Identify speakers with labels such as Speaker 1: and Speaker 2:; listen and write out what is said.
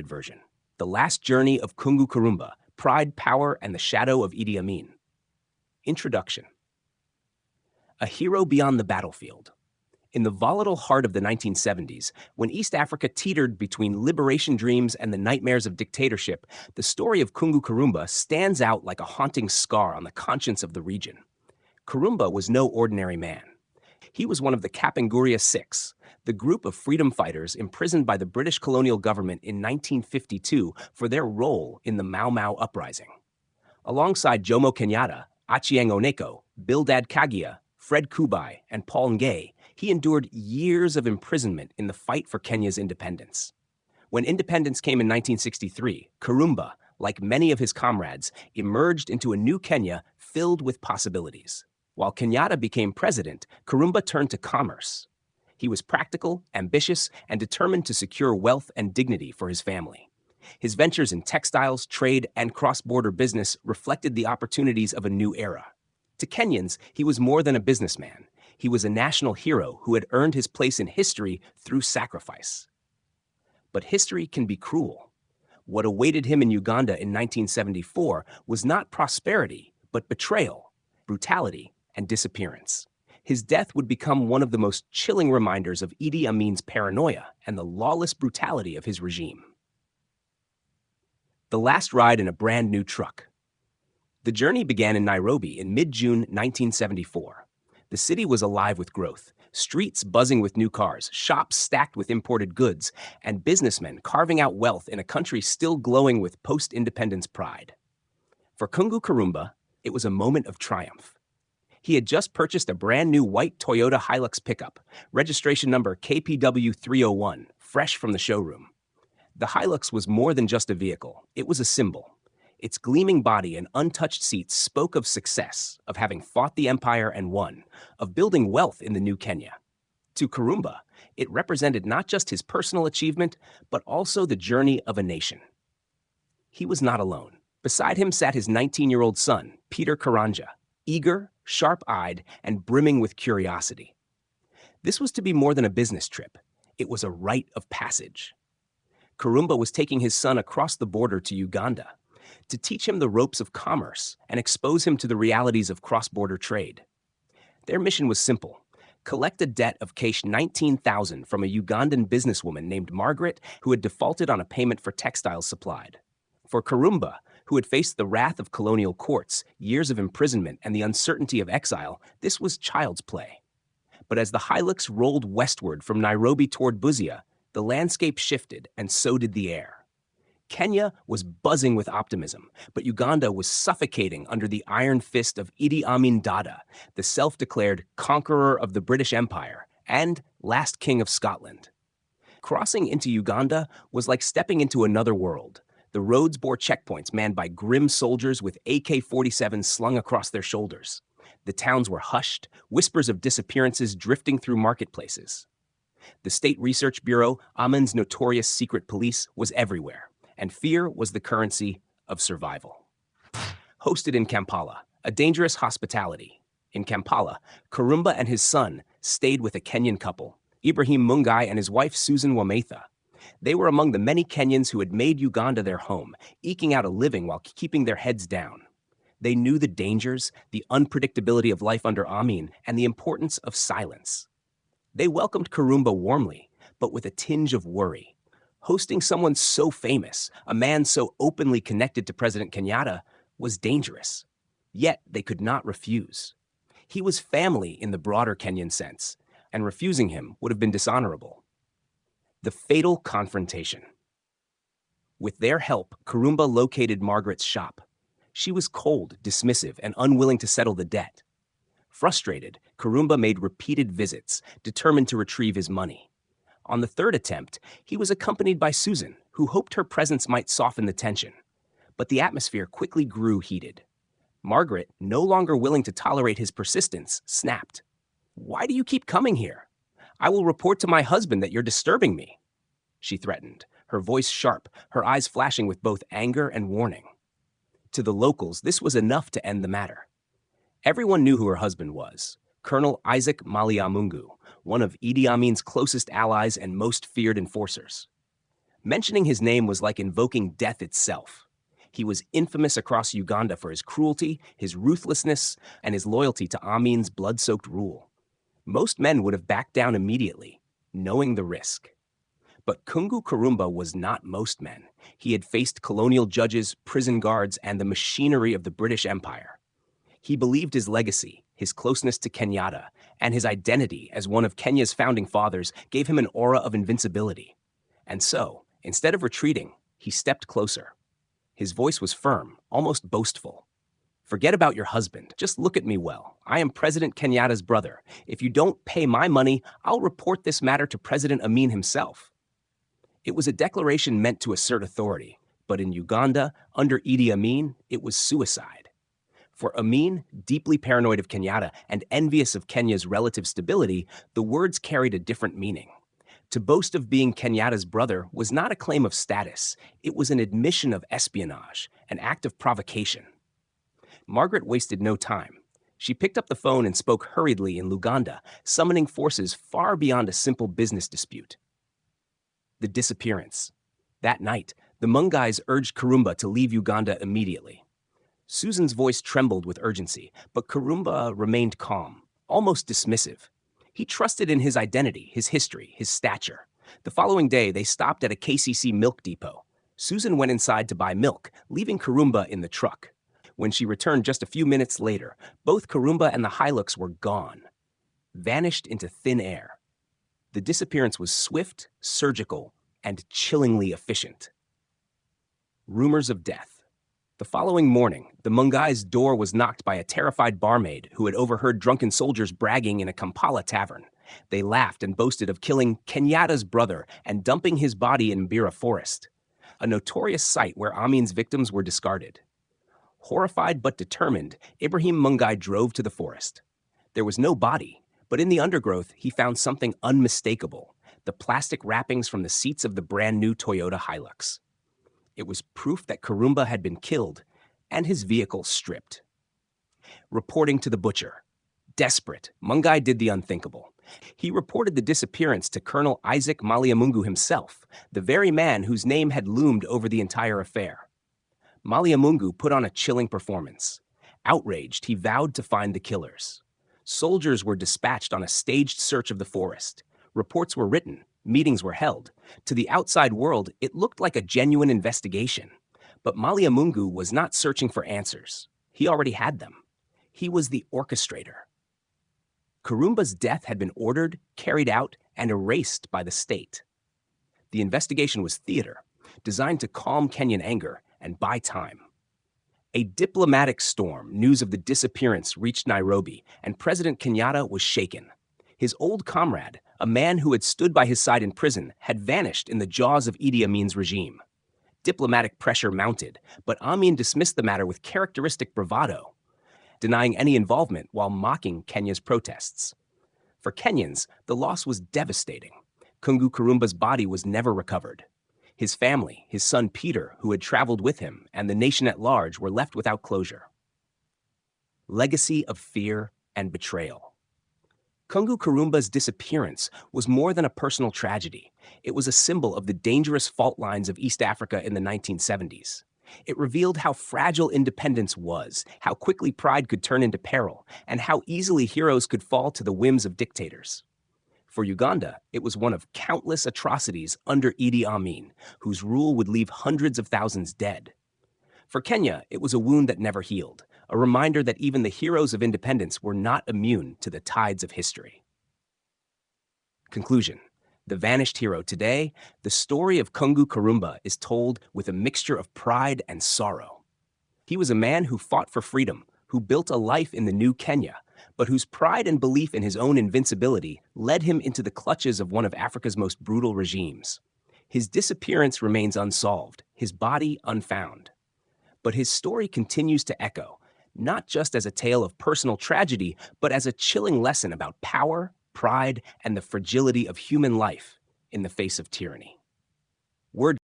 Speaker 1: version. The Last Journey of Kung'u Karumba, Pride, Power, and the Shadow of Idi Amin. Introduction. A hero beyond the battlefield. In the volatile heart of the 1970s, when East Africa teetered between liberation dreams and the nightmares of dictatorship, the story of Kung'u Karumba stands out like a haunting scar on the conscience of the region. Karumba was no ordinary man. He was one of the Kapenguria Six, the group of freedom fighters imprisoned by the British colonial government in 1952 for their role in the Mau Mau uprising. Alongside Jomo Kenyatta, Achieng Oneko, Bildad Kagia, Fred Kubai, and Paul Ngei, he endured years of imprisonment in the fight for Kenya's independence. When independence came in 1963, Karumba, like many of his comrades, emerged into a new Kenya filled with possibilities. While Kenyatta became president, Karumba turned to commerce. He was practical, ambitious, and determined to secure wealth and dignity for his family. His ventures in textiles, trade, and cross-border business reflected the opportunities of a new era. To Kenyans, he was more than a businessman. He was a national hero who had earned his place in history through sacrifice. But history can be cruel. What awaited him in Uganda in 1974 was not prosperity, but betrayal, brutality, and disappearance. His death would become one of the most chilling reminders of Idi Amin's paranoia and the lawless brutality of his regime. The last ride in a brand new truck. The journey began in Nairobi in mid-June 1974. The city was alive with growth, streets buzzing with new cars, shops stacked with imported goods, and businessmen carving out wealth in a country still glowing with post-independence pride. For Kung'u Karumba, it was a moment of triumph. He had just purchased a brand new white Toyota Hilux pickup, registration number KPW 301, fresh from the showroom. The Hilux was more than just a vehicle, it was a symbol. Its gleaming body and untouched seats spoke of success, of having fought the empire and won, of building wealth in the new Kenya. To Karumba, it represented not just his personal achievement, but also the journey of a nation. He was not alone. Beside him sat his 19-year-old son, Peter Karanja, eager, sharp-eyed, and brimming with curiosity. This was to be more than a business trip. It was a rite of passage. Karumba was taking his son across the border to Uganda to teach him the ropes of commerce and expose him to the realities of cross-border trade. Their mission was simple: collect a debt of cash 19,000 from a Ugandan businesswoman named Margaret who had defaulted on a payment for textiles supplied. For Karumba, who had faced the wrath of colonial courts, years of imprisonment, and the uncertainty of exile, this was child's play. But as the Hilux rolled westward from Nairobi toward Busia, the landscape shifted, and so did the air. Kenya was buzzing with optimism, but Uganda was suffocating under the iron fist of Idi Amin Dada, the self-declared conqueror of the British Empire and last king of Scotland. Crossing into Uganda was like stepping into another world. The roads bore checkpoints manned by grim soldiers with AK-47s slung across their shoulders. The towns were hushed, whispers of disappearances drifting through marketplaces. The State Research Bureau, Amin's notorious secret police, was everywhere, and fear was the currency of survival. Hosted in Kampala, a dangerous hospitality. In Kampala, Karumba and his son stayed with a Kenyan couple, Ibrahim Mungai and his wife Susan Wametha. They were among the many Kenyans who had made Uganda their home, eking out a living while keeping their heads down. They knew the dangers, the unpredictability of life under Amin, and the importance of silence. They welcomed Karumba warmly, but with a tinge of worry. Hosting someone so famous, a man so openly connected to President Kenyatta, was dangerous. Yet they could not refuse. He was family in the broader Kenyan sense, and refusing him would have been dishonorable. The fatal confrontation. With their help, Karumba located Margaret's shop. She was cold, dismissive, and unwilling to settle the debt. Frustrated, Karumba made repeated visits, determined to retrieve his money. On the third attempt, he was accompanied by Susan, who hoped her presence might soften the tension. But the atmosphere quickly grew heated. Margaret, no longer willing to tolerate his persistence, snapped. "Why do you keep coming here? I will report to my husband that you're disturbing me," she threatened, her voice sharp, her eyes flashing with both anger and warning. To the locals, this was enough to end the matter. Everyone knew who her husband was, General Isaac Maliyamungu, one of Idi Amin's closest allies and most feared enforcers. Mentioning his name was like invoking death itself. He was infamous across Uganda for his cruelty, his ruthlessness, and his loyalty to Amin's blood-soaked rule. Most men would have backed down immediately, knowing the risk. But Kung'u Karumba was not most men. He had faced colonial judges, prison guards, and the machinery of the British Empire. He believed his legacy, his closeness to Kenyatta, and his identity as one of Kenya's founding fathers gave him an aura of invincibility. And so, instead of retreating, he stepped closer. His voice was firm, almost boastful. "Forget about your husband. Just look at me well. I am President Kenyatta's brother. If you don't pay my money, I'll report this matter to President Amin himself." It was a declaration meant to assert authority, but in Uganda, under Idi Amin, it was suicide. For Amin, deeply paranoid of Kenyatta and envious of Kenya's relative stability, the words carried a different meaning. To boast of being Kenyatta's brother was not a claim of status. It was an admission of espionage, an act of provocation. Margaret wasted no time. She picked up the phone and spoke hurriedly in Luganda, summoning forces far beyond a simple business dispute. The disappearance. That night, the Mungais urged Karumba to leave Uganda immediately. Susan's voice trembled with urgency, but Karumba remained calm, almost dismissive. He trusted in his identity, his history, his stature. The following day, they stopped at a KCC milk depot. Susan went inside to buy milk, leaving Karumba in the truck. When she returned just a few minutes later, both Karumba and the Hilux were gone, vanished into thin air. The disappearance was swift, surgical, and chillingly efficient. Rumors of death. The following morning, the Mungai's door was knocked by a terrified barmaid who had overheard drunken soldiers bragging in a Kampala tavern. They laughed and boasted of killing Kenyatta's brother and dumping his body in Mbira Forest, a notorious site where Amin's victims were discarded. Horrified but determined, Ibrahim Mungai drove to the forest. There was no body, but in the undergrowth he found something unmistakable: the plastic wrappings from the seats of the brand-new Toyota Hilux. It was proof that Karumba had been killed and his vehicle stripped. Reporting to the butcher. Desperate, Mungai did the unthinkable. He reported the disappearance to Colonel Isaac Maliyamungu himself, the very man whose name had loomed over the entire affair. Maliyamungu put on a chilling performance. Outraged, he vowed to find the killers. Soldiers were dispatched on a staged search of the forest. Reports were written. Meetings were held. To the outside world, it looked like a genuine investigation. But Maliyamungu was not searching for answers. He already had them. He was the orchestrator. Karumba's death had been ordered, carried out, and erased by the state. The investigation was theater, designed to calm Kenyan anger and buy time. A diplomatic storm, news of the disappearance, reached Nairobi, and President Kenyatta was shaken. His old comrade, a man who had stood by his side in prison, had vanished in the jaws of Idi Amin's regime. Diplomatic pressure mounted, but Amin dismissed the matter with characteristic bravado, denying any involvement while mocking Kenya's protests. For Kenyans, the loss was devastating. Kung'u Karumba's body was never recovered. His family, his son Peter, who had traveled with him, and the nation at large were left without closure. Legacy of fear and betrayal. Kung'u Karumba's disappearance was more than a personal tragedy. It was a symbol of the dangerous fault lines of East Africa in the 1970s. It revealed how fragile independence was, how quickly pride could turn into peril, and how easily heroes could fall to the whims of dictators. For Uganda, it was one of countless atrocities under Idi Amin, whose rule would leave hundreds of thousands dead. For Kenya, it was a wound that never healed, a reminder that even the heroes of independence were not immune to the tides of history. Conclusion. The vanished hero. Today, the story of Kung'u Karumba is told with a mixture of pride and sorrow. He was a man who fought for freedom, who built a life in the new Kenya, but whose pride and belief in his own invincibility led him into the clutches of one of Africa's most brutal regimes. His disappearance remains unsolved, his body unfound. But his story continues to echo, not just as a tale of personal tragedy, but as a chilling lesson about power, pride, and the fragility of human life in the face of tyranny. Word